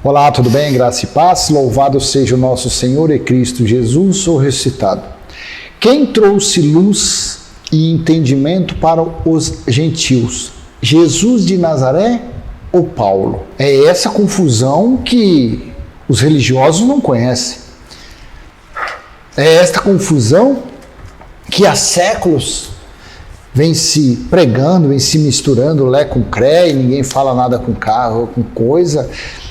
Olá, tudo bem? Graça e paz, louvado seja o nosso Senhor e Cristo Jesus, o ressuscitado. Quem trouxe luz e entendimento para os gentios? Jesus de Nazaré ou Paulo? É essa confusão que os religiosos não conhecem. É esta confusão que há séculos vem se pregando, vem se misturando lé com cré, e ninguém fala nada com carro, com coisa.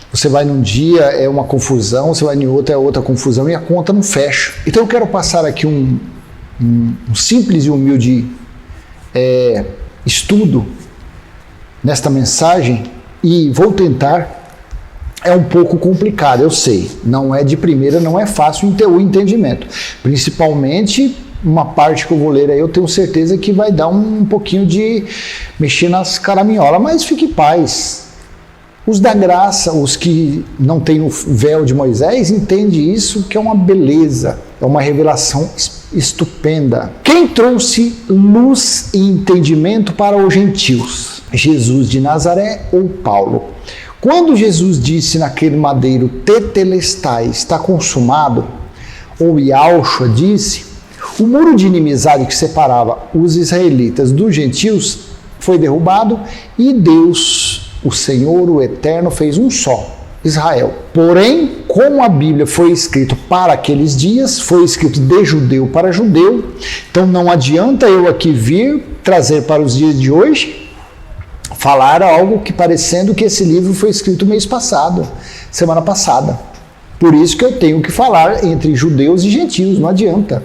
Você vai num dia, é uma confusão, você vai em outro, é outra confusão, e a conta não fecha. Então eu quero passar aqui um simples e humilde estudo nesta mensagem, e vou tentar. É um pouco complicado, eu sei, não é de primeira, não é fácil o entendimento, principalmente uma parte que eu vou ler aí, eu tenho certeza que vai dar um pouquinho de mexer nas caraminholas, mas fique em paz. Os da graça, os que não têm o véu de Moisés, entendem isso, que é uma beleza, é uma revelação estupenda. Quem trouxe luz e entendimento para os gentios? Jesus de Nazaré ou Paulo? Quando Jesus disse naquele madeiro, tetelestai, está consumado, ou Yahshua disse, o muro de inimizade que separava os israelitas dos gentios foi derrubado e Deus, o Senhor, o Eterno, fez um só, Israel. Porém, como a Bíblia foi escrita para aqueles dias, foi escrito de judeu para judeu, então não adianta eu aqui vir trazer para os dias de hoje, falar algo que parecendo que esse livro foi escrito mês passado, semana passada. Por isso que eu tenho que falar entre judeus e gentios, não adianta.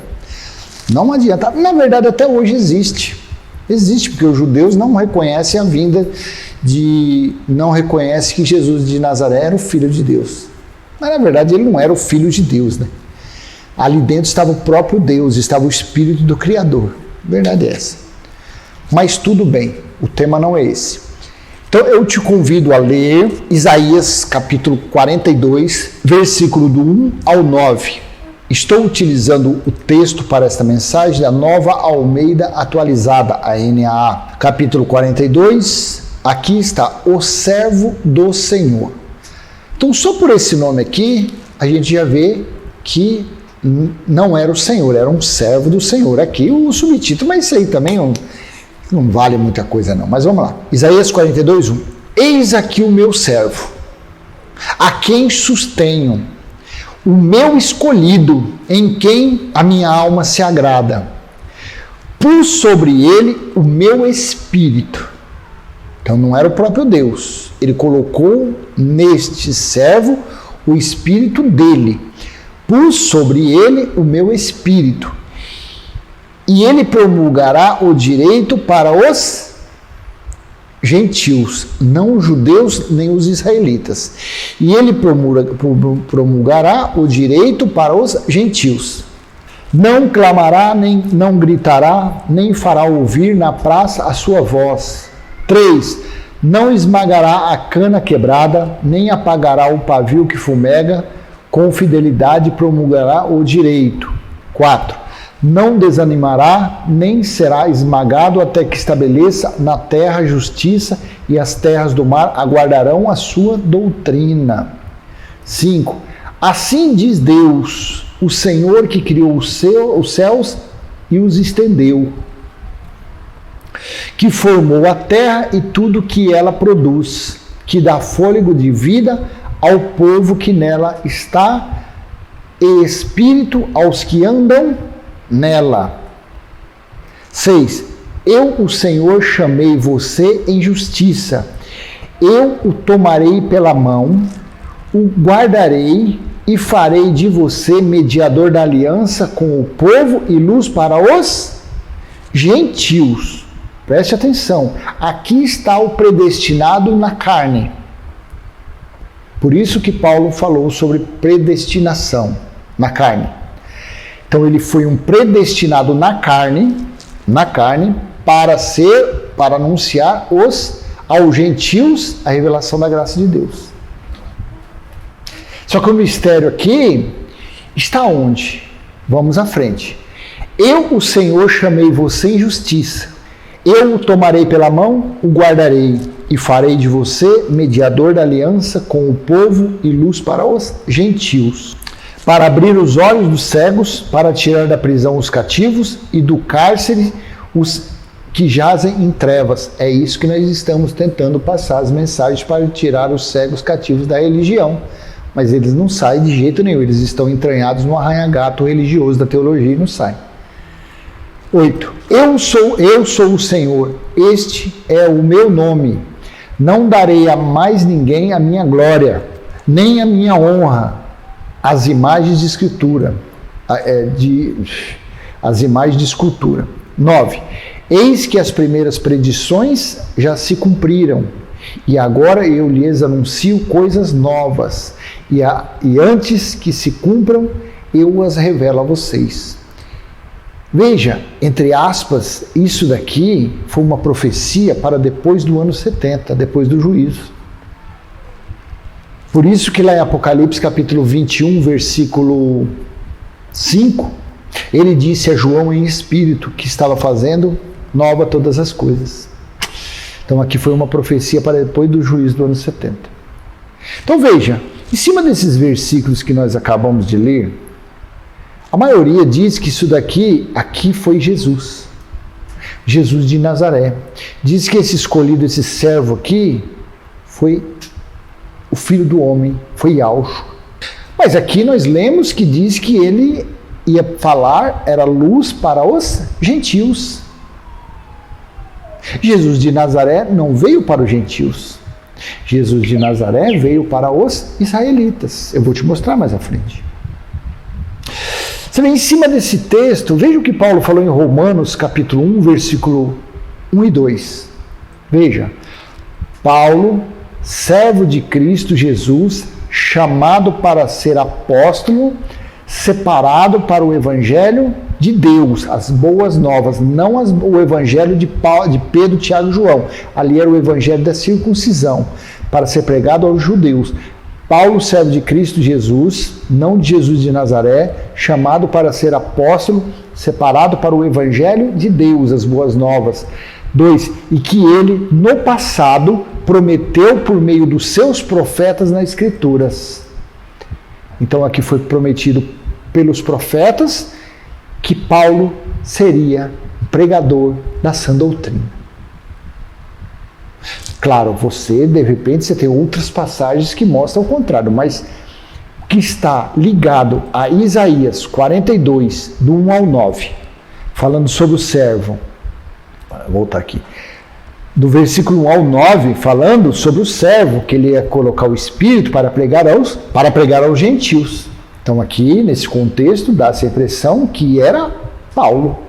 Não adianta. Na verdade, até hoje existe. Existe, porque os judeus não reconhecem a vinda não reconhecem que Jesus de Nazaré era o Filho de Deus. Mas, na verdade, ele não era o Filho de Deus, né? Ali dentro estava o próprio Deus, estava o Espírito do Criador. Verdade é essa. Mas tudo bem, o tema não é esse. Então, eu te convido a ler Isaías, capítulo 42, versículo do 1 ao 9. Estou utilizando o texto para esta mensagem da Nova Almeida Atualizada, a NAA. Capítulo 42, aqui está, o servo do Senhor. Então, só por esse nome aqui, a gente já vê que não era o Senhor, era um servo do Senhor. Aqui o subtítulo, mas isso aí também não vale muita coisa não. Mas vamos lá. Isaías 42, 1. Eis aqui o meu servo, a quem sustenho, o meu escolhido, em quem a minha alma se agrada. Pus sobre ele o meu espírito. Então não era o próprio Deus. Ele colocou neste servo o espírito dele. Pus sobre ele o meu espírito. E ele promulgará o direito para os gentios, não os judeus nem os israelitas. E ele promulgará o direito para os gentios. Não clamará, nem não gritará, nem fará ouvir na praça a sua voz. 3. Não esmagará a cana quebrada, nem apagará o pavio que fumega, com fidelidade promulgará o direito. 4. Não desanimará, nem será esmagado até que estabeleça na terra justiça, e as terras do mar aguardarão a sua doutrina. 5. Assim diz Deus, o Senhor que criou os céus e os estendeu, que formou a terra e tudo que ela produz, que dá fôlego de vida ao povo que nela está, e espírito aos que andam nela. 6. Eu, o Senhor, chamei você em justiça. Eu o tomarei pela mão, o guardarei e farei de você mediador da aliança com o povo e luz para os gentios. Preste atenção. Aqui está o predestinado na carne. Por isso que Paulo falou sobre predestinação na carne. Então ele foi um predestinado na carne, para anunciar aos gentios a revelação da graça de Deus. Só que o mistério aqui está onde? Vamos à frente. Eu, o Senhor, chamei você em justiça. Eu o tomarei pela mão, o guardarei e farei de você mediador da aliança com o povo e luz para os gentios, para abrir os olhos dos cegos, para tirar da prisão os cativos e do cárcere os que jazem em trevas. É isso que nós estamos tentando passar, as mensagens para tirar os cegos cativos da religião. Mas eles não saem de jeito nenhum, eles estão entranhados no arranha-gato religioso da teologia e não saem. 8. Eu sou o Senhor, este é o meu nome. Não darei a mais ninguém a minha glória, nem a minha honra, as imagens de escritura, as imagens de escultura. 9. Eis que as primeiras predições já se cumpriram, e agora eu lhes anuncio coisas novas, e antes que se cumpram, eu as revelo a vocês. Veja, entre aspas, isso daqui foi uma profecia para depois do ano 70, depois do juízo. Por isso que lá em Apocalipse capítulo 21, versículo 5, ele disse a João em espírito que estava fazendo nova todas as coisas. Então aqui foi uma profecia para depois do juízo do ano 70. Então veja, em cima desses versículos que nós acabamos de ler, a maioria diz que isso aqui foi Jesus. Jesus de Nazaré. Diz que esse escolhido, esse servo aqui, foi o Filho do Homem, foi Yahshua. Mas aqui nós lemos que diz que ele ia falar, era luz para os gentios. Jesus de Nazaré não veio para os gentios. Jesus de Nazaré veio para os israelitas. Eu vou te mostrar mais à frente. Você vê, em cima desse texto, veja o que Paulo falou em Romanos, capítulo 1, versículo 1 e 2. Veja, Paulo, servo de Cristo Jesus, chamado para ser apóstolo, separado para o evangelho de Deus, as boas novas, não o evangelho de Pedro, Tiago e João. Ali era o evangelho da circuncisão, para ser pregado aos judeus. Paulo, servo de Cristo Jesus, não de Jesus de Nazaré, chamado para ser apóstolo, separado para o evangelho de Deus, as boas novas. 2. E que ele, no passado, prometeu por meio dos seus profetas nas Escrituras. Então aqui foi prometido pelos profetas que Paulo seria pregador da sã doutrina. Claro, de repente, você tem outras passagens que mostram o contrário, mas o que está ligado a Isaías 42, do 1 ao 9, falando sobre o servo, vou voltar aqui, do versículo 1 ao 9, falando sobre o servo, que ele ia colocar o Espírito para pregar aos gentios. Então aqui, nesse contexto, dá-se a impressão que era Paulo,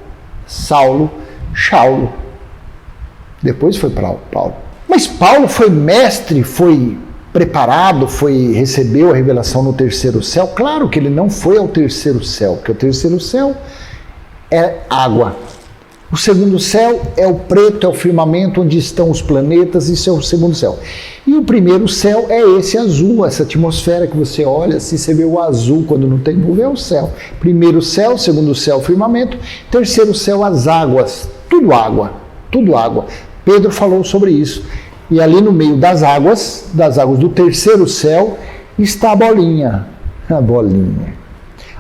Saulo, Shaulo. Depois foi para Paulo. Mas Paulo foi mestre, foi preparado, recebeu a revelação no terceiro céu? Claro que ele não foi ao terceiro céu, porque o terceiro céu é água. O segundo céu é o preto, é o firmamento onde estão os planetas, isso é o segundo céu. E o primeiro céu é esse azul, essa atmosfera que você olha, assim, você vê o azul quando não tem nuvem, é o céu. Primeiro céu, segundo céu, firmamento, terceiro céu, as águas, tudo água, tudo água. Pedro falou sobre isso. E ali no meio das águas do terceiro céu, está a bolinha. A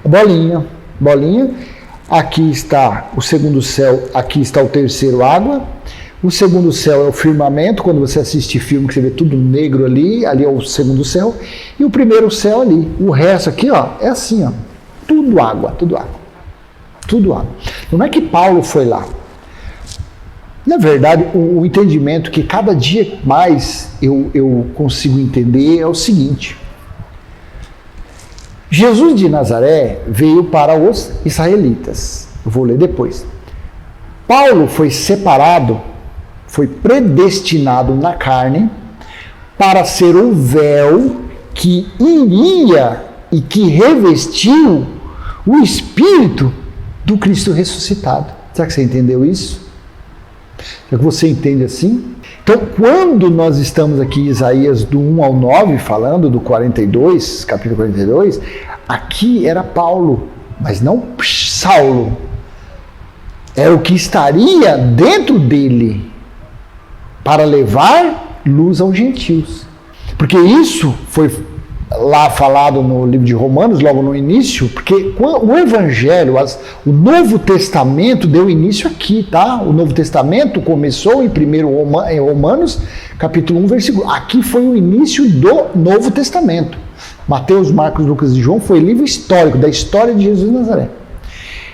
bolinha. Aqui está o segundo céu, aqui está o terceiro, água. O segundo céu é o firmamento, quando você assiste filme que você vê tudo negro ali é o segundo céu. E o primeiro céu ali. O resto aqui, é assim, tudo água. Não é que Paulo foi lá. Na verdade, o entendimento que cada dia mais eu consigo entender é o seguinte. Jesus de Nazaré veio para os israelitas. Eu vou ler depois. Paulo foi separado, foi predestinado na carne para ser o véu que iria e que revestiu o Espírito do Cristo ressuscitado. Será que você entendeu isso? Será que você entende assim? Então, quando nós estamos aqui em Isaías do 1 ao 9, falando do 42, capítulo 42, aqui era Paulo, mas não Saulo. Era o que estaria dentro dele para levar luz aos gentios. Porque isso foi lá falado no livro de Romanos, logo no início, porque o Evangelho, o Novo Testamento deu início aqui, tá? O Novo Testamento começou em Romanos, capítulo 1, versículo. Aqui foi o início do Novo Testamento. Mateus, Marcos, Lucas e João foi livro histórico, da história de Jesus de Nazaré.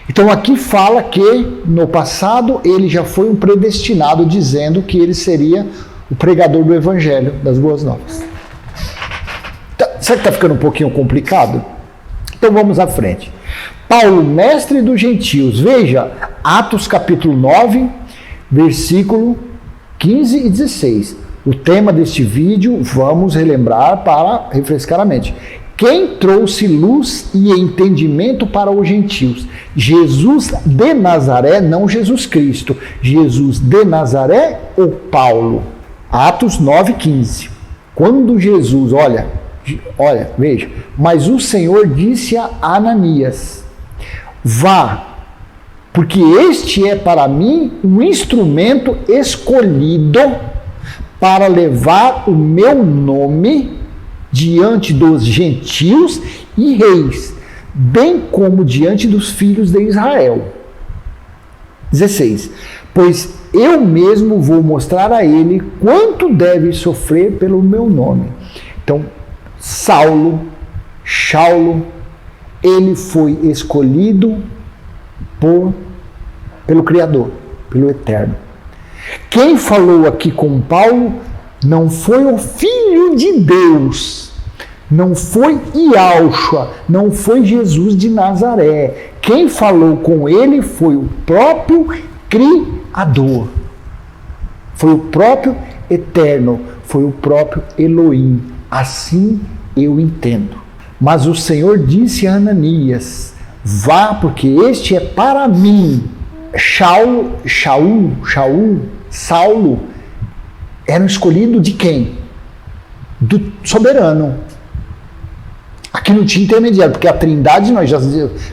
Então aqui fala que no passado ele já foi um predestinado, dizendo que ele seria o pregador do Evangelho, das Boas Novas. Será que está ficando um pouquinho complicado? Então vamos à frente. Paulo, mestre dos gentios. Veja, Atos capítulo 9, versículo 15 e 16. O tema deste vídeo, vamos relembrar para refrescar a mente. Quem trouxe luz e entendimento para os gentios? Jesus de Nazaré, não Jesus Cristo. Jesus de Nazaré ou Paulo? Atos 9, 15. Quando Jesus, olha, veja, mas o Senhor disse a Ananias, vá, porque este é para mim um instrumento escolhido para levar o meu nome diante dos gentios e reis, bem como diante dos filhos de Israel. 16. Pois eu mesmo vou mostrar a ele quanto deve sofrer pelo meu nome. Então, Saulo, ele foi escolhido pelo Criador, pelo Eterno. Quem falou aqui com Paulo não foi o Filho de Deus, não foi Yahshua, não foi Jesus de Nazaré. Quem falou com ele foi o próprio Criador, foi o próprio Eterno, foi o próprio Elohim. Assim eu entendo. Mas o Senhor disse a Ananias, vá, porque este é para mim. Saulo, era um escolhido de quem? Do soberano. Aqui não tinha intermediário, porque a Trindade, nós já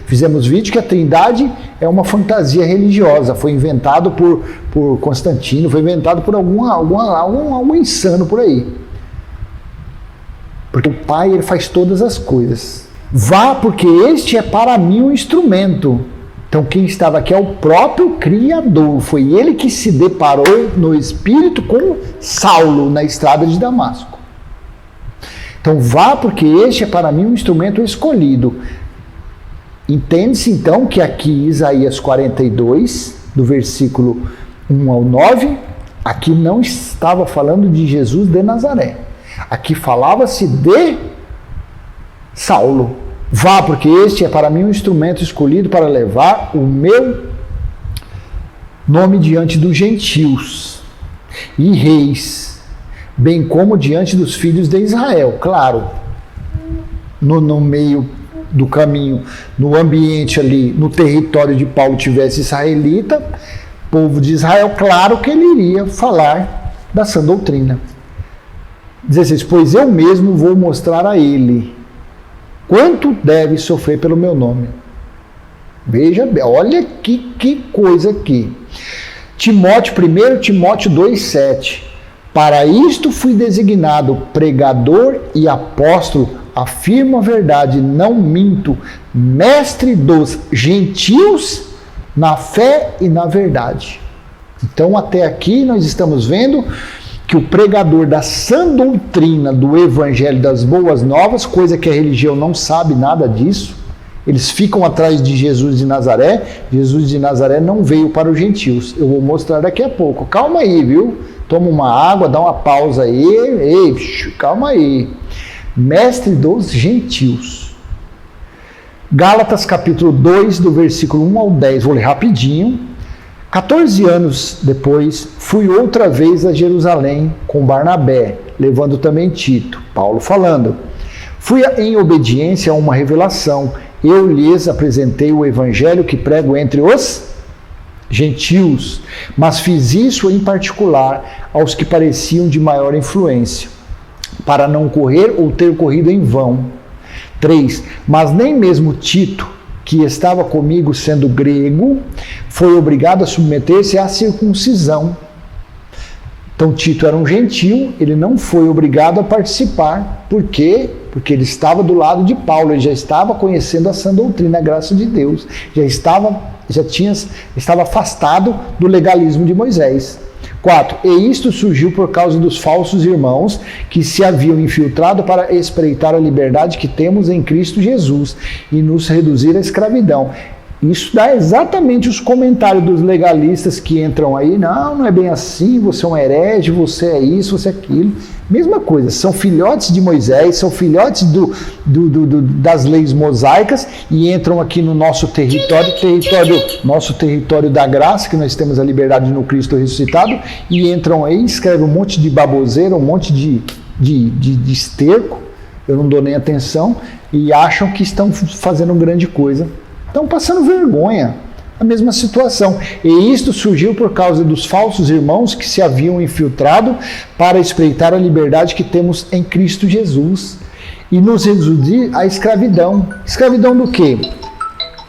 fizemos vídeo que a Trindade é uma fantasia religiosa, foi inventado por Constantino, foi inventado por algum insano por aí. Porque o Pai, ele faz todas as coisas. Vá, porque este é para mim um instrumento. Então quem estava aqui é o próprio Criador. Foi ele que se deparou no Espírito com Saulo na estrada de Damasco. Então vá, porque este é para mim um instrumento escolhido. Entende-se então que aqui Isaías 42, do versículo 1 ao 9, aqui não estava falando de Jesus de Nazaré. Aqui falava-se de Saulo. Vá, porque este é para mim um instrumento escolhido para levar o meu nome diante dos gentios e reis, bem como diante dos filhos de Israel. Claro, no meio do caminho, no ambiente ali, no território de Paulo tivesse israelita, povo de Israel, claro que ele iria falar da sã doutrina. 16, pois eu mesmo vou mostrar a ele quanto deve sofrer pelo meu nome. Veja, olha que coisa aqui. 1 Timóteo 2,7. Para isto fui designado pregador e apóstolo, afirmo a verdade, não minto, mestre dos gentios na fé e na verdade. Então até aqui nós estamos vendo que o pregador da sã doutrina do Evangelho das Boas Novas, coisa que a religião não sabe nada disso, eles ficam atrás de Jesus de Nazaré. Jesus de Nazaré não veio para os gentios. Eu vou mostrar daqui a pouco. Calma aí, viu? Toma uma água, dá uma pausa aí. Ei, calma aí. Mestre dos gentios. Gálatas capítulo 2, do versículo 1 ao 10. Vou ler rapidinho. 14 anos depois, fui outra vez a Jerusalém com Barnabé, levando também Tito. Paulo falando. Fui em obediência a uma revelação. Eu lhes apresentei o evangelho que prego entre os gentios, mas fiz isso em particular aos que pareciam de maior influência, para não correr ou ter corrido em vão. 3. Mas nem mesmo Tito, que estava comigo sendo grego, foi obrigado a submeter-se à circuncisão. Então Tito era um gentil, ele não foi obrigado a participar. Por quê? Porque ele estava do lado de Paulo, ele já estava conhecendo a sã doutrina, a graça de Deus, estava afastado do legalismo de Moisés. 4. E isto surgiu por causa dos falsos irmãos que se haviam infiltrado para espreitar a liberdade que temos em Cristo Jesus e nos reduzir à escravidão. Isso dá exatamente os comentários dos legalistas que entram aí. Não é bem assim, você é um herege, você é isso, você é aquilo. Mesma coisa, são filhotes de Moisés, são filhotes das leis mosaicas e entram aqui no nosso nosso território da graça, que nós temos a liberdade no Cristo ressuscitado, e entram aí, escrevem um monte de baboseira, um monte de esterco, eu não dou nem atenção, e acham que estão fazendo grande coisa. Estão passando vergonha, a mesma situação. E isto surgiu por causa dos falsos irmãos que se haviam infiltrado para espreitar a liberdade que temos em Cristo Jesus e nos reduzir à escravidão. Escravidão do quê?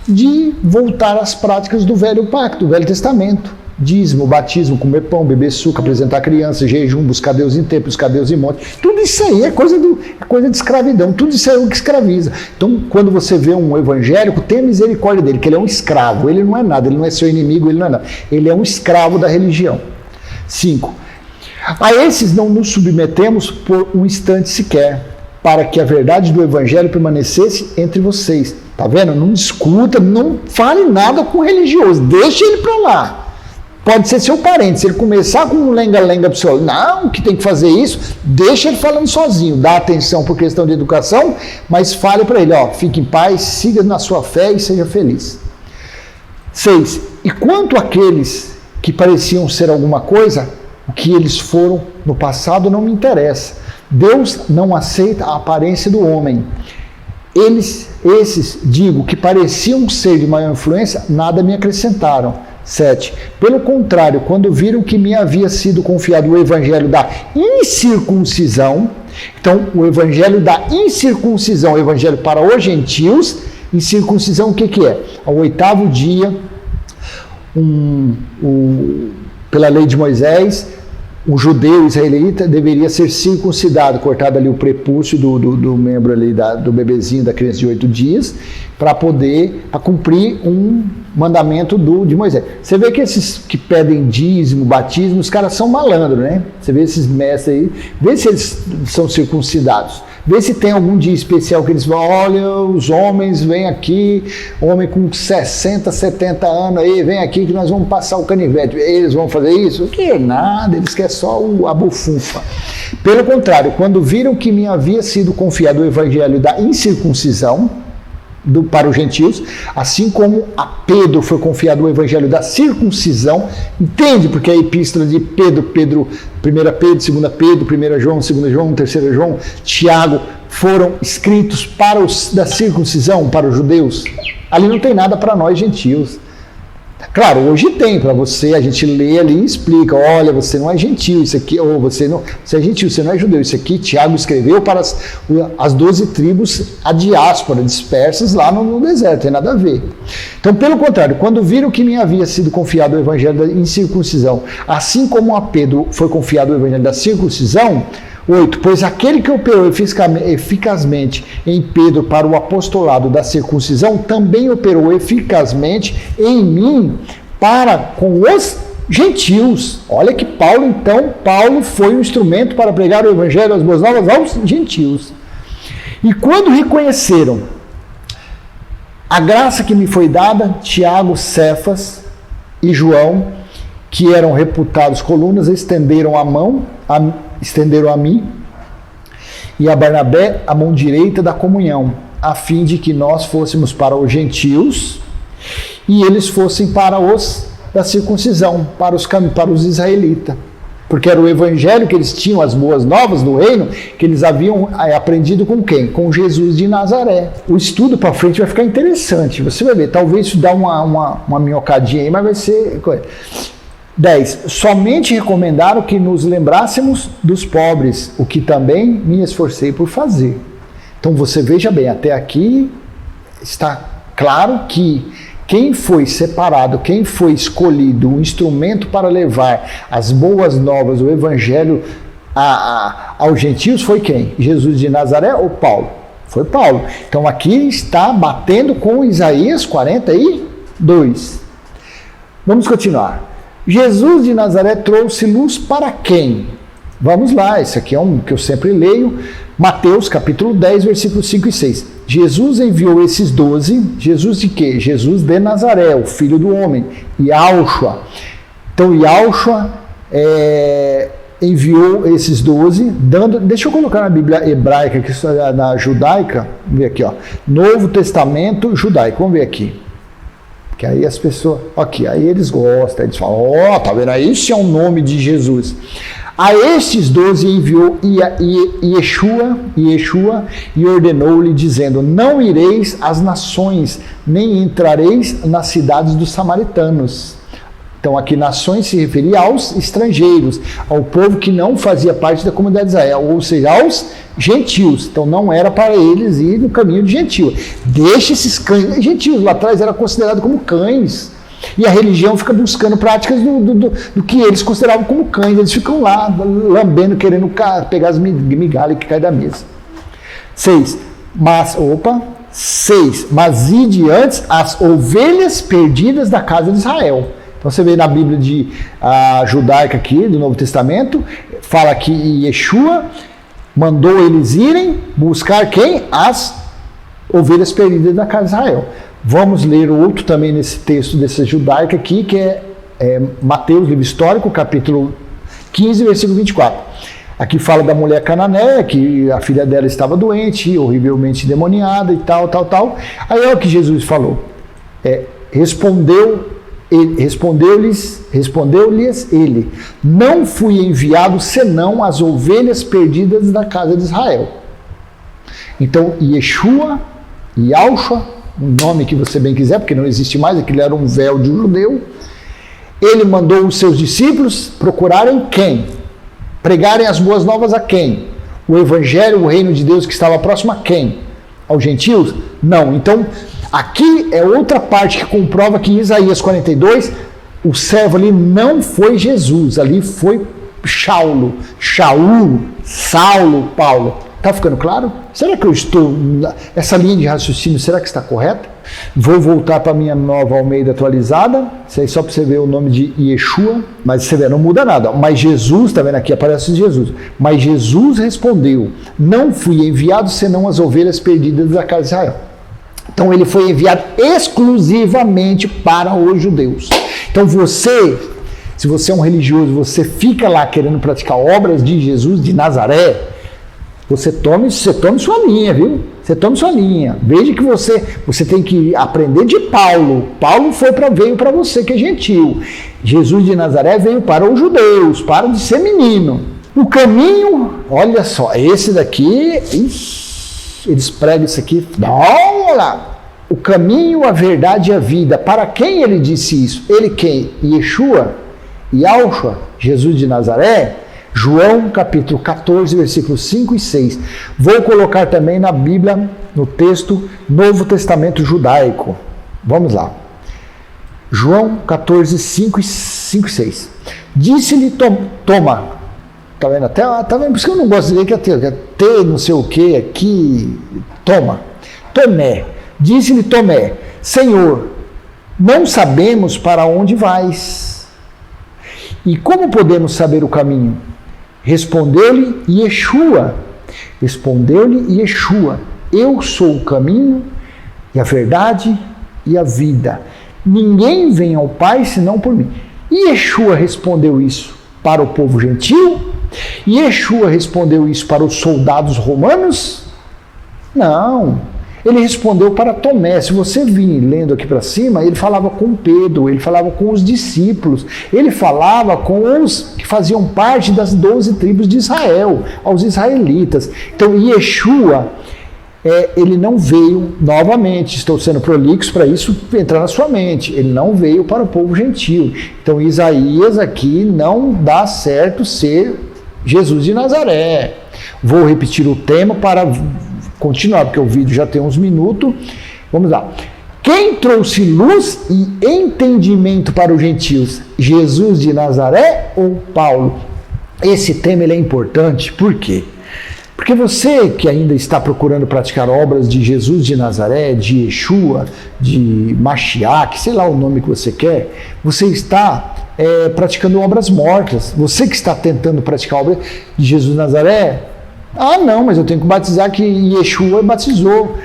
De voltar às práticas do velho pacto, do Velho Testamento. Dízimo, batismo, comer pão, beber suco, apresentar criança, jejum, buscar Deus em templo, buscar Deus em monte. Tudo isso aí é coisa de escravidão, tudo isso aí é o que escraviza. Então, quando você vê um evangélico, tenha misericórdia dele, que ele é um escravo, ele não é nada, ele não é seu inimigo, ele não é nada. Ele é um escravo da religião. 5. A esses não nos submetemos por um instante sequer, para que a verdade do evangelho permanecesse entre vocês. Tá vendo? Não discuta, não fale nada com o religioso, deixa ele para lá. Pode ser seu parente, se ele começar com um lenga-lenga para o senhor, não, que tem que fazer isso, deixa ele falando sozinho, dá atenção por questão de educação, mas fale para ele, fique em paz, siga na sua fé e seja feliz. 6. E quanto àqueles que pareciam ser alguma coisa, o que eles foram no passado não me interessa. Deus não aceita a aparência do homem. Esses, digo, que pareciam ser de maior influência, nada me acrescentaram. 7. Pelo contrário, quando viram que me havia sido confiado o evangelho da incircuncisão, então o evangelho da incircuncisão, o evangelho para os gentios, incircuncisão o que é? Ao 8º dia, pela lei de Moisés, um judeu israelita deveria ser circuncidado, cortado ali o prepúcio do membro ali do bebezinho, da criança de 8 dias, para poder cumprir um mandamento de Moisés. Você vê que esses que pedem dízimo, batismo, os caras são malandros, né? Você vê esses mestres aí, vê se eles são circuncidados. Vê se tem algum dia especial que eles vão, olha, os homens vêm aqui, homem com 60, 70 anos aí, vem aqui que nós vamos passar o canivete. Eles vão fazer isso? O que? Nada, eles querem só a bufunfa. Pelo contrário, quando viram que me havia sido confiado o evangelho da incircuncisão, para os gentios, assim como a Pedro foi confiado o evangelho da circuncisão, entende? Porque a epístola de Pedro, 1 Pedro, 2 Pedro, 1 João, 2 João, 3 João, Tiago, foram escritos para os da circuncisão, para os judeus. Ali não tem nada para nós gentios. Claro, hoje tem para você, a gente lê ali e explica, olha, você não é gentil, isso aqui, ou você é gentil, você não é judeu, isso aqui Tiago escreveu para as 12 tribos, a diáspora, dispersas lá no deserto, tem nada a ver. Então, pelo contrário, quando viram que me havia sido confiado o evangelho da incircuncisão, assim como a Pedro foi confiado o evangelho da circuncisão, 8. Pois aquele que operou eficazmente em Pedro para o apostolado da circuncisão, também operou eficazmente em mim para com os gentios. Olha que Paulo foi um instrumento para pregar o evangelho, as boas novas aos gentios. E quando reconheceram a graça que me foi dada, Tiago, Cefas e João, que eram reputados colunas, estenderam a mim e a Barnabé a mão direita da comunhão, a fim de que nós fôssemos para os gentios e eles fossem para os da circuncisão, para os israelitas. Porque era o evangelho que eles tinham, as boas novas do reino, que eles haviam aprendido com quem? Com Jesus de Nazaré. O estudo para frente vai ficar interessante, você vai ver, talvez isso dá uma minhocadinha aí, mas vai ser... 10. Somente recomendaram que nos lembrássemos dos pobres, o que também me esforcei por fazer. Então você veja bem, até aqui está claro que quem foi separado, quem foi escolhido, o instrumento para levar as boas novas, o evangelho aos gentios foi quem? Jesus de Nazaré ou Paulo? Foi Paulo. Então aqui está batendo com Isaías 42. Vamos continuar. Jesus de Nazaré trouxe luz para quem? Vamos lá, esse aqui é um que eu sempre leio. Mateus capítulo 10, versículos 5 e 6. Jesus enviou esses 12. Jesus de quê? Jesus de Nazaré, o filho do homem. Yahushua. Então Yahushua enviou esses 12, dando... Deixa eu colocar na Bíblia hebraica, aqui, na judaica. Vamos ver aqui, ó. Novo Testamento judaico. Vamos ver aqui. Que aí as pessoas... Aqui, aí eles gostam. Eles falam, tá vendo aí? Esse é o nome de Jesus. A estes 12 enviou Yeshua e ordenou-lhe, dizendo, não ireis às nações, nem entrareis nas cidades dos samaritanos. Então aqui nações se referia aos estrangeiros, ao povo que não fazia parte da comunidade de Israel, ou seja, aos gentios. Então não era para eles ir no caminho de gentio. Deixa esses cães, gentios lá atrás era considerado como cães. E a religião fica buscando práticas do que eles consideravam como cães. Eles ficam lá, lambendo, querendo pegar as migalhas que caem da mesa. 6. Mas ide antes as ovelhas perdidas da casa de Israel. Então você vê na Bíblia judaica aqui, do Novo Testamento, fala que Yeshua mandou eles irem buscar quem? As ovelhas perdidas da casa de Israel. Vamos ler outro também nesse texto dessa judaica aqui, que é Mateus, livro histórico, capítulo 15, versículo 24. Aqui fala da mulher cananeia, que a filha dela estava doente, horrivelmente demoniada e tal. Aí é o que Jesus falou. Respondeu-lhes ele, não fui enviado senão as ovelhas perdidas da casa de Israel. Então, Yeshua, Yahushua, um nome que você bem quiser, porque não existe mais, aquele era um véu de um judeu. Ele mandou os seus discípulos procurarem quem? Pregarem as boas novas a quem? O evangelho, o reino de Deus que estava próximo a quem? Aos gentios? Não. Então, aqui é outra parte que comprova que em Isaías 42, o servo ali não foi Jesus, ali foi Saulo, Paulo. Está ficando claro? Será que eu estou... Essa linha de raciocínio, será que está correta? Vou voltar para a minha nova Almeida atualizada. Isso aí só para você ver o nome de Yeshua. Mas você vê, não muda nada. Mas Jesus, está vendo aqui, aparece Jesus. Mas Jesus respondeu, não fui enviado senão as ovelhas perdidas da casa de Israel. Então ele foi enviado exclusivamente para os judeus. Então você, se você é um religioso, você fica lá querendo praticar obras de Jesus de Nazaré, você tome sua linha, viu? Você tome sua linha. Veja que você tem que aprender de Paulo. Paulo veio para você que é gentil. Jesus de Nazaré veio para os judeus, para de ser menino. O caminho, olha só, esse daqui, eles pregam isso aqui. Olha lá. O caminho, a verdade e a vida. Para quem ele disse isso? Ele quem? Yeshua? Yahushua? Jesus de Nazaré? João capítulo 14, versículos 5 e 6. Vou colocar também na Bíblia, no texto, Novo Testamento judaico. Vamos lá. João 14, 5 e 6. Disse-lhe Toma. Tá vendo? Tá vendo? Por isso que eu não gosto de dizer que é T, não sei o que, aqui. Tomé. Disse-lhe Tomé, Senhor, não sabemos para onde vais. E como podemos saber o caminho? Respondeu-lhe Yeshua, eu sou o caminho e a verdade e a vida. Ninguém vem ao Pai senão por mim. E Yeshua respondeu isso para o povo gentil? Yeshua respondeu isso para os soldados romanos? Não. Ele respondeu para Tomé. Se você vir lendo aqui para cima, ele falava com Pedro, ele falava com os discípulos, ele falava com os que faziam parte das 12 tribos de Israel, aos israelitas. Então, Yeshua, ele não veio, novamente, estou sendo prolixo para isso entrar na sua mente, ele não veio para o povo gentil. Então, Isaías aqui não dá certo ser Jesus de Nazaré. Vou repetir o tema para continuar, porque o vídeo já tem uns minutos. Vamos lá. Quem trouxe luz e entendimento para os gentios? Jesus de Nazaré ou Paulo? Esse tema ele é importante, por quê? Porque você que ainda está procurando praticar obras de Jesus de Nazaré, de Yeshua, de Mashiach, sei lá o nome que você quer, você está praticando obras mortas. Você que está tentando praticar a obra de Jesus de Nazaré, não, mas eu tenho que batizar que Yeshua batizou.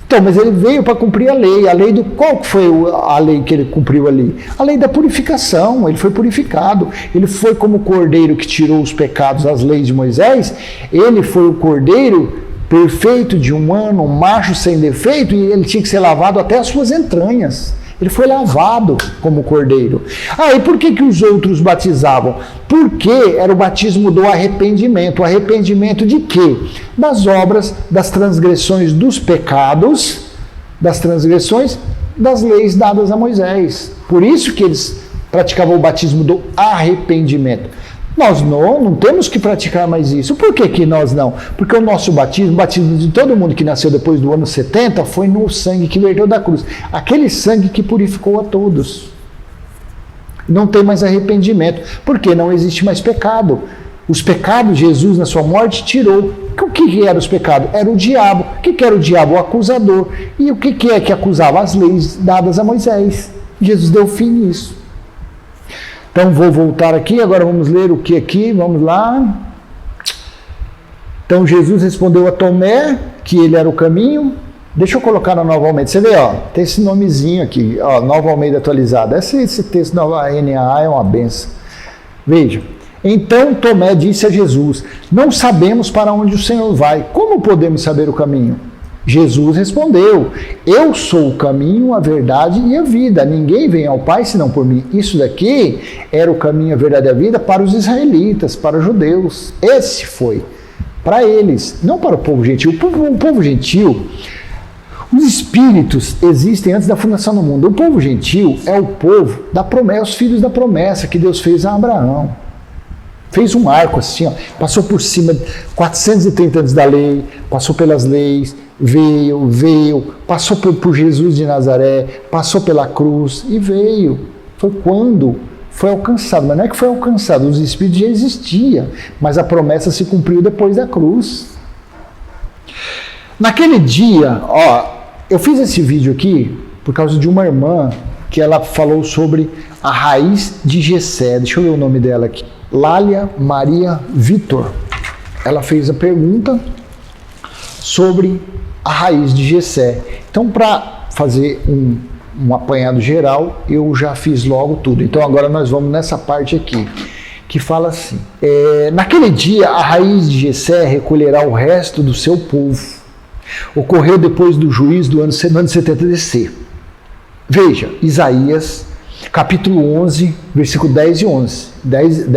Então, mas ele veio para cumprir a lei do qual foi a lei que ele cumpriu ali? A lei da purificação, ele foi purificado, ele foi como o cordeiro que tirou os pecados, as leis de Moisés, ele foi o cordeiro perfeito de um ano, um macho sem defeito, e ele tinha que ser lavado até as suas entranhas. Ele foi lavado como cordeiro. E por que os outros batizavam? Porque era o batismo do arrependimento. O arrependimento de quê? Das obras, das transgressões dos pecados, das transgressões das leis dadas a Moisés. Por isso que eles praticavam o batismo do arrependimento. Nós não temos que praticar mais isso. Por que nós não? Porque o nosso batismo, o batismo de todo mundo que nasceu depois do ano 70, foi no sangue que verteu da cruz. Aquele sangue que purificou a todos. Não tem mais arrependimento, porque não existe mais pecado. Os pecados, Jesus na sua morte tirou. O que eram os pecados? Era o diabo. O que era o diabo? O acusador. E o que é que acusava? As leis dadas a Moisés. Jesus deu fim nisso. Então vou voltar aqui, agora vamos ler o que aqui, vamos lá. Então Jesus respondeu a Tomé que ele era o caminho. Deixa eu colocar na Nova Almeida. Você vê, tem esse nomezinho aqui, Nova Almeida atualizada. Esse texto Nova NAA é uma benção. Veja. Então Tomé disse a Jesus: não sabemos para onde o Senhor vai. Como podemos saber o caminho? Jesus respondeu: eu sou o caminho, a verdade e a vida. Ninguém vem ao Pai senão por mim. Isso daqui era o caminho, a verdade e a vida para os israelitas, para os judeus. Esse foi para eles, não para o povo gentil. O povo gentil, os espíritos existem antes da fundação do mundo. O povo gentil é o povo da promessa, os filhos da promessa que Deus fez a Abraão. Fez um arco assim, passou por cima, 430 anos da lei, passou pelas leis, veio, passou por Jesus de Nazaré, passou pela cruz e veio. Foi quando foi alcançado, mas não é que foi alcançado, os espíritos já existiam, mas a promessa se cumpriu depois da cruz. Naquele dia, eu fiz esse vídeo aqui por causa de uma irmã que ela falou sobre a raiz de Jessé. Deixa eu ver o nome dela aqui. Lália Maria Vitor. Ela fez a pergunta sobre a raiz de Jessé. Então, para fazer um apanhado geral, eu já fiz logo tudo. Então, agora nós vamos nessa parte aqui, que fala assim: naquele dia, a raiz de Jessé recolherá o resto do seu povo. Ocorreu depois do juízo do ano 70 DC. Veja, Isaías, capítulo 11, versículo 10 e 11. 10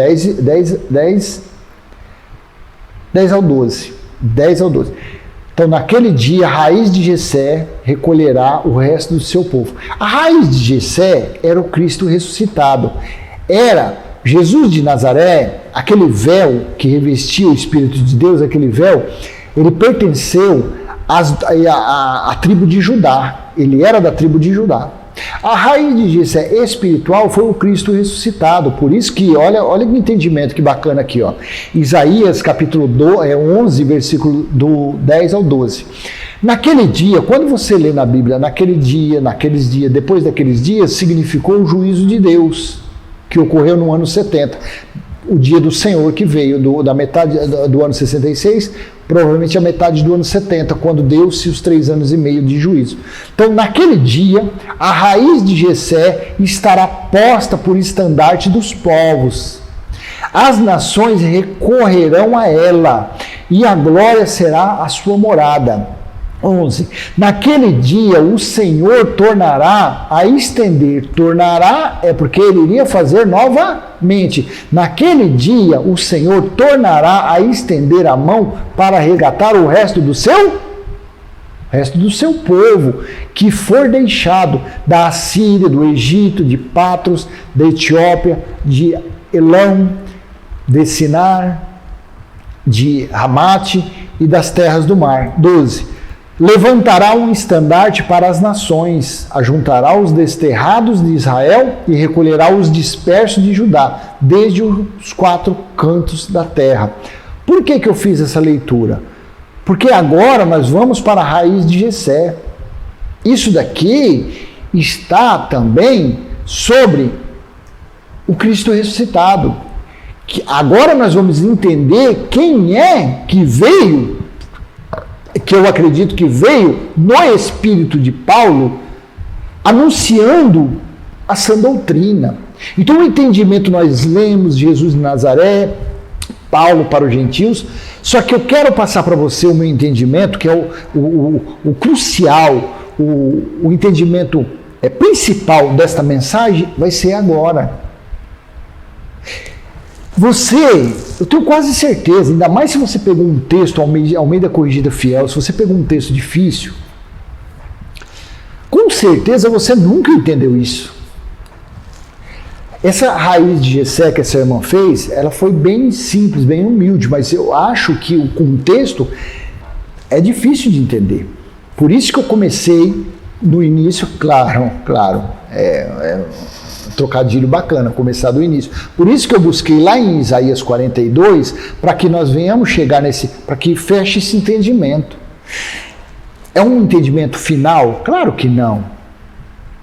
ao 12. 10 ao 12. Então, naquele dia, a raiz de Jessé recolherá o resto do seu povo. A raiz de Jessé era o Cristo ressuscitado. Era Jesus de Nazaré, aquele véu que revestia o Espírito de Deus, aquele véu, ele pertenceu à tribo de Judá. Ele era da tribo de Judá. A raiz de Jessé espiritual foi o Cristo ressuscitado. Por isso que, olha que entendimento, que bacana aqui, Isaías capítulo 11, versículo do 10 ao 12. Naquele dia, quando você lê na Bíblia, naquele dia, naqueles dias, depois daqueles dias, significou o juízo de Deus, que ocorreu no ano 70. O dia do Senhor que veio da metade do ano 66, provavelmente a metade do ano 70, quando deu-se os 3 anos e meio de juízo. Então, naquele dia, a raiz de Jessé estará posta por estandarte dos povos. As nações recorrerão a ela, e a glória será a sua morada. 11. Naquele dia o Senhor tornará a estender. Tornará é porque ele iria fazer novamente. Naquele dia o Senhor tornará a estender a mão para resgatar o resto do seu povo que for deixado da Assíria, do Egito, de Patros, da Etiópia, de Elão, de Sinar, de Ramate e das terras do mar. 12. Levantará um estandarte para as nações, ajuntará os desterrados de Israel e recolherá os dispersos de Judá, desde os 4 cantos da terra. Por que eu fiz essa leitura? Porque agora nós vamos para a raiz de Jessé. Isso daqui está também sobre o Cristo ressuscitado. Que agora nós vamos entender quem é que veio, que eu acredito que veio no espírito de Paulo, anunciando a sã doutrina. Então o entendimento, nós lemos Jesus de Nazaré, Paulo para os gentios, só que eu quero passar para você o meu entendimento, que é o crucial, o entendimento principal desta mensagem, vai ser agora. Eu tenho quase certeza, ainda mais se você pegou um texto Almeida Corrigida Fiel, se você pegou um texto difícil, com certeza você nunca entendeu isso. Essa raiz de Jessé que essa irmã fez, ela foi bem simples, bem humilde, mas eu acho que o contexto é difícil de entender. Por isso que eu comecei no início, claro, trocadilho bacana, começar do início. Por isso que eu busquei lá em Isaías 42, para que nós venhamos chegar para que feche esse entendimento. É um entendimento final? Claro que não.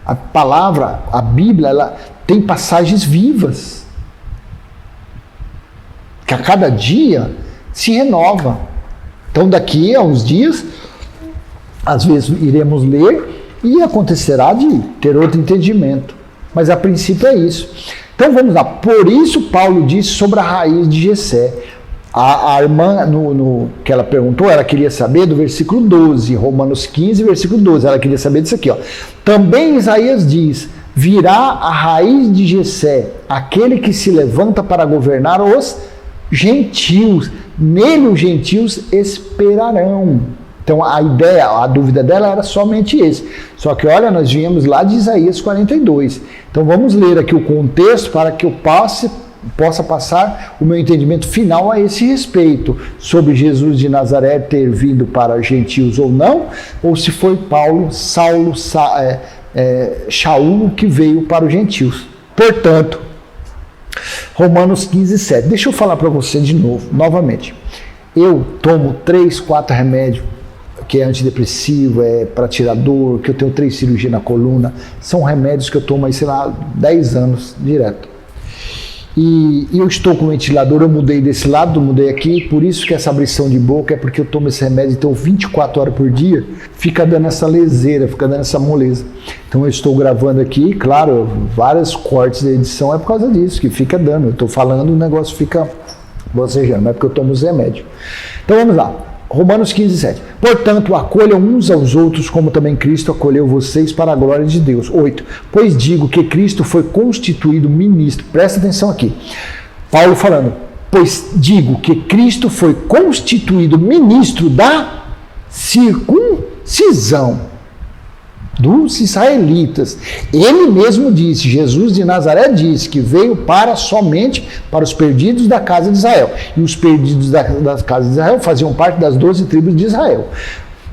A palavra, a Bíblia, ela tem passagens vivas, que a cada dia se renova. Então daqui a uns dias, às vezes iremos ler e acontecerá de ter outro entendimento. Mas a princípio é isso. Então vamos lá. Por isso Paulo disse sobre a raiz de Jessé. A irmã, que ela perguntou, ela queria saber do versículo 12, Romanos 15, versículo 12. Ela queria saber disso aqui. Ó. Também Isaías diz, virá a raiz de Jessé, aquele que se levanta para governar os gentios. Nele os gentios esperarão. Então a ideia, a dúvida dela era somente esse. Só que olha, nós viemos lá de Isaías 42. Então vamos ler aqui o contexto para que eu possa passar o meu entendimento final a esse respeito. Sobre Jesus de Nazaré ter vindo para gentios ou não, ou se foi Shaul que veio para os gentios. Portanto, Romanos 15, 7. Deixa eu falar para você de novo, novamente. Eu tomo 3, 4 remédios, que é antidepressivo, é para tirar dor, que eu tenho 3 cirurgias na coluna. São remédios que eu tomo aí, 10 anos direto. E eu estou com ventilador, eu mudei desse lado, mudei aqui, por isso que essa abrição de boca é porque eu tomo esse remédio, então 24 horas por dia, fica dando essa leseira, fica dando essa moleza. Então eu estou gravando aqui, claro, vários cortes da edição é por causa disso, que fica dando. Eu estou falando, o negócio fica bocejando, não é porque eu tomo os remédios. Então vamos lá. Romanos 15, 7. Portanto, acolham uns aos outros, como também Cristo acolheu vocês para a glória de Deus. 8. Pois digo que Cristo foi constituído ministro. Presta atenção aqui. Paulo falando. Pois digo que Cristo foi constituído ministro da circuncisão dos israelitas. Ele mesmo disse, Jesus de Nazaré disse que veio somente para os perdidos da casa de Israel. E os perdidos da casa de Israel faziam parte das 12 tribos de Israel.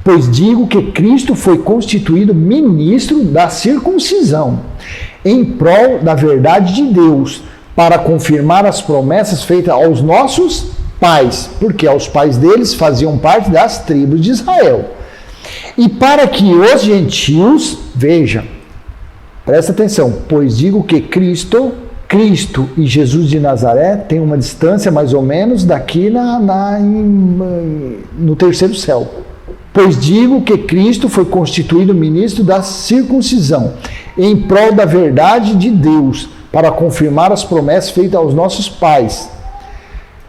Pois digo que Cristo foi constituído ministro da circuncisão, em prol da verdade de Deus, para confirmar as promessas feitas aos nossos pais, porque os pais deles faziam parte das tribos de Israel. E para que os gentios, veja, presta atenção, pois digo que Cristo e Jesus de Nazaré têm uma distância mais ou menos daqui no terceiro céu. Pois digo que Cristo foi constituído ministro da circuncisão, em prol da verdade de Deus, para confirmar as promessas feitas aos nossos pais.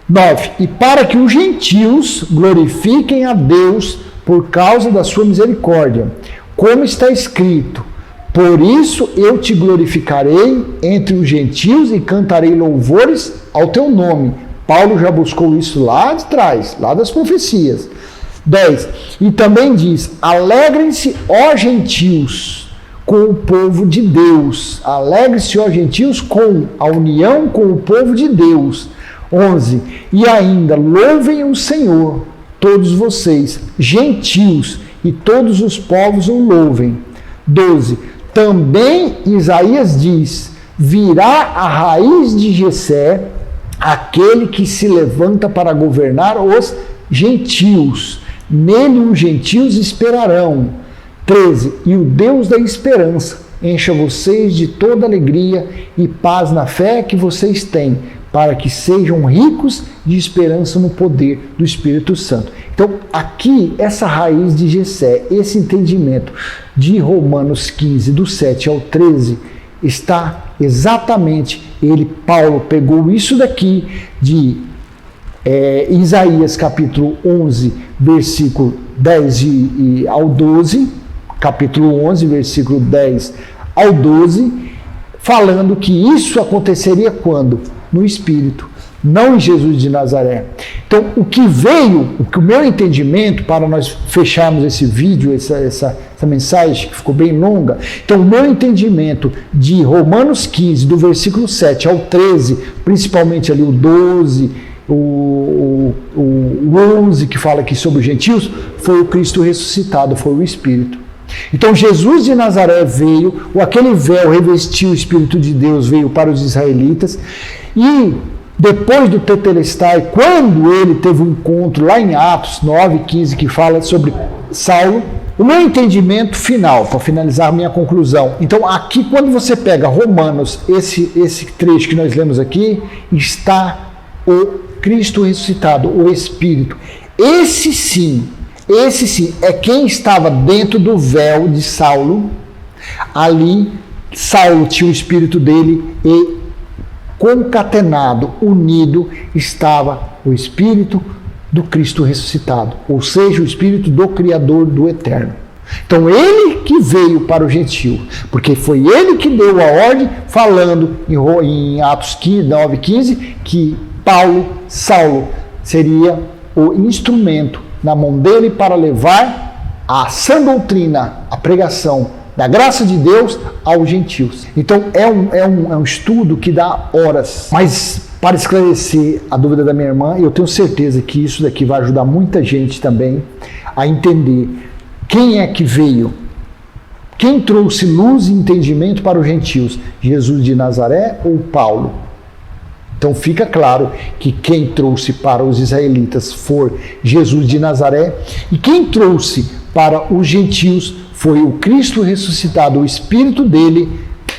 9. E para que os gentios glorifiquem a Deus por causa da sua misericórdia, como está escrito, por isso eu te glorificarei entre os gentios e cantarei louvores ao teu nome. Paulo já buscou isso lá de trás, lá das profecias. 10. E também diz, alegrem-se, ó gentios, com o povo de Deus. Alegrem-se, ó gentios, com a união com o povo de Deus. 11. E ainda, louvem o Senhor, todos vocês, gentios, e todos os povos o louvem. 12. Também Isaías diz: virá a raiz de Jessé, aquele que se levanta para governar os gentios. Nele os gentios esperarão. 13. E o Deus da esperança encha vocês de toda alegria e paz na fé que vocês têm, para que sejam ricos de esperança no poder do Espírito Santo. Então, aqui, essa raiz de Jessé, esse entendimento de Romanos 15, do 7 ao 13, está exatamente, Paulo pegou isso daqui de Isaías capítulo 11, versículo 10 ao 12, capítulo 11, versículo 10 ao 12, falando que isso aconteceria quando? No Espírito, não em Jesus de Nazaré. Então, o meu entendimento, para nós fecharmos esse vídeo, essa mensagem que ficou bem longa, então o meu entendimento de Romanos 15, do versículo 7 ao 13, principalmente ali o 12, o 11, que fala aqui sobre os gentios, foi o Cristo ressuscitado, foi o Espírito. Então Jesus de Nazaré veio, aquele véu revestiu o Espírito de Deus, veio para os israelitas, e depois do Tetelestai, quando ele teve um encontro lá em Atos 9:15, que fala sobre Saulo, o meu entendimento final, para finalizar a minha conclusão, então aqui quando você pega Romanos, esse trecho que nós lemos aqui, está o Cristo ressuscitado, o Espírito. Esse sim é quem estava dentro do véu de Saulo. Ali, Saulo tinha o espírito dele e concatenado, unido, estava o espírito do Cristo ressuscitado, ou seja, o espírito do Criador, do Eterno. Então, ele que veio para o gentio, porque foi ele que deu a ordem, falando em Atos 9:15, que Saulo, seria o instrumento na mão dele para levar a sã doutrina, a pregação da graça de Deus aos gentios. Então é um estudo que dá horas, mas para esclarecer a dúvida da minha irmã, eu tenho certeza que isso daqui vai ajudar muita gente também a entender quem é que veio, quem trouxe luz e entendimento para os gentios, Jesus de Nazaré ou Paulo? Então fica claro que quem trouxe para os israelitas foi Jesus de Nazaré, e quem trouxe para os gentios foi o Cristo ressuscitado, o Espírito dele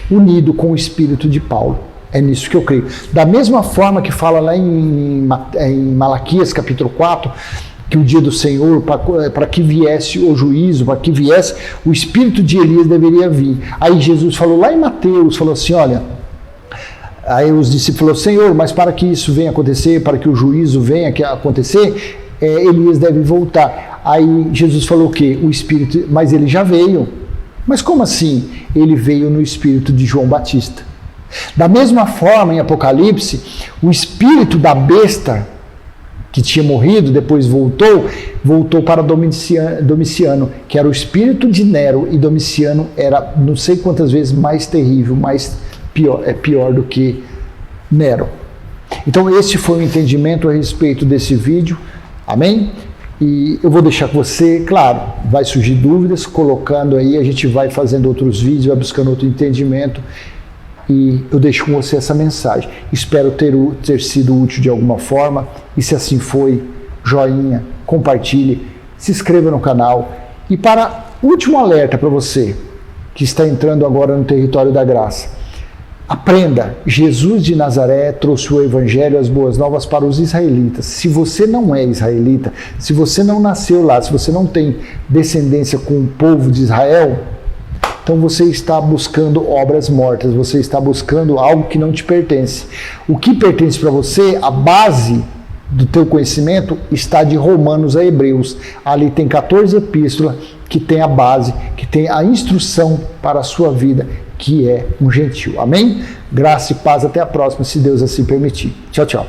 unido com o Espírito de Paulo. É nisso que eu creio. Da mesma forma que fala lá em Malaquias capítulo 4, que o dia do Senhor, para que viesse o juízo, para que viesse o Espírito de Elias deveria vir. Aí Jesus falou lá em Mateus, falou assim, olha, aí os discípulos falaram, Senhor, mas para que isso venha acontecer, para que o juízo venha acontecer, Elias deve voltar. Aí Jesus falou o quê? O Espírito, mas ele já veio. Mas como assim? Ele veio no Espírito de João Batista. Da mesma forma, em Apocalipse, o Espírito da besta, que tinha morrido, depois voltou para Domiciano, que era o espírito de Nero, e Domiciano era não sei quantas vezes mais terrível, pior do que Nero. Então esse foi o entendimento a respeito desse vídeo, amém? E eu vou deixar com você, claro, vai surgir dúvidas, colocando aí, a gente vai fazendo outros vídeos, vai buscando outro entendimento, e eu deixo com você essa mensagem. Espero ter sido útil de alguma forma, e se assim foi, joinha, compartilhe, se inscreva no canal. E para último alerta para você que está entrando agora no território da graça, aprenda, Jesus de Nazaré trouxe o Evangelho, as boas novas para os israelitas. Se você não é israelita, se você não nasceu lá, se você não tem descendência com o povo de Israel, então você está buscando obras mortas, você está buscando algo que não te pertence. O que pertence para você, a base do teu conhecimento, está de Romanos a Hebreus. Ali tem 14 epístolas que tem a base, que tem a instrução para a sua vida, que é um gentil. Amém? Graça e paz, até a próxima, se Deus assim permitir. Tchau, tchau.